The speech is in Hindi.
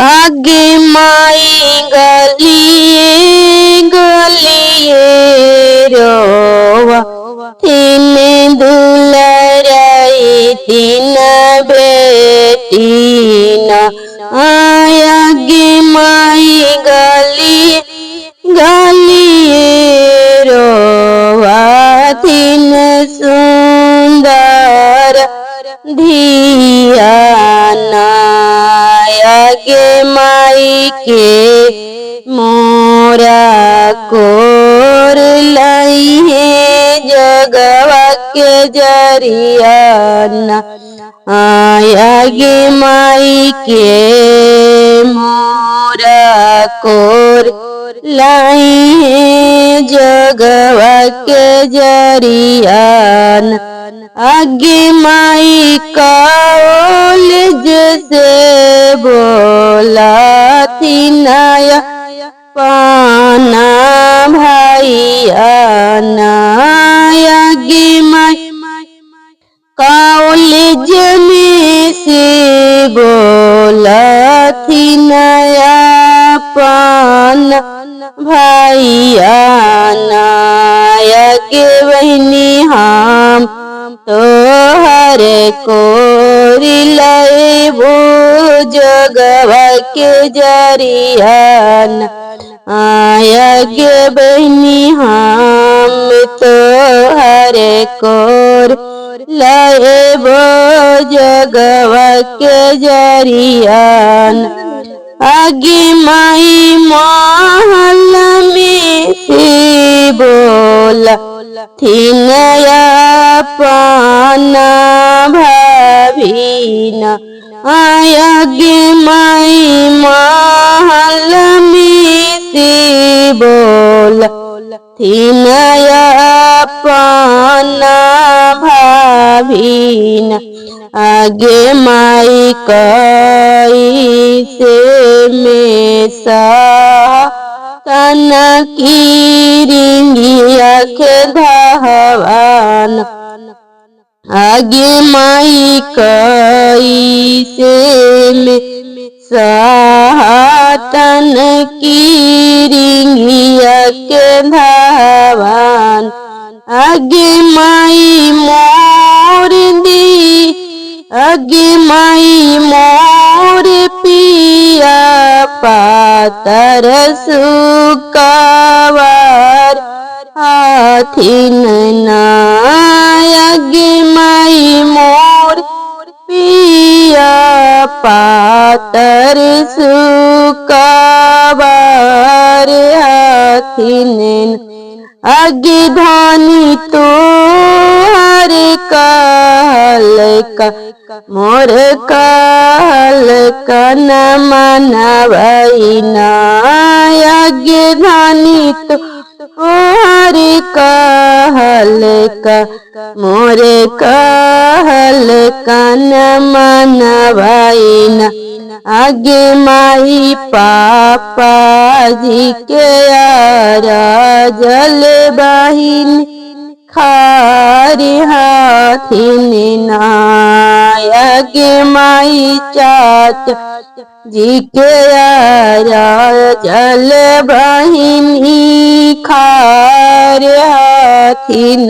आगे माई गलिए गलिए रोवा तीन दुलराई तीन बेटीना आगे माई गलिए गलिए रोवा तीन सुंदर धियाना आगे माई के मोरा कोर लाई है जगवा के जरियाना आगे माई के मोरा कोर लाई है जगवा के जरियाना आगे माई काल जैसे बोला थी नया पाना भैया आगे माई कॉलेज में से बोला थी नया पाना भैया आगे बहनी हम तो हर कोरी लाए वो जगवा के जरियान आगे बहनी हम तो हर कोर लाए वो जगवा के जरियान आगे माई महल में से बोला थी नया पाना भाभीना आगे माई महल में से बोला थी नया पाना भाभीना आगे माई कई से में सा तना की रिंगिया के धावान आगे माई कई से में सातन की रिंगिया के धावान आगे माई मोर दी आगे माई मोर पिया पातर सुकावार हाथिन आगे माई मोर पिया पातर सुकावार हाथिन आगे धानी तो हर काल का मोर काल का न मनवैना आगे धानी तो हर काल का मोर काल का न मनवैना आगे माई पापा जी के यारा जल बहिन खारी हाथिन आगे माई चाचा जी के यारा जल बहिन खारी हाथिन।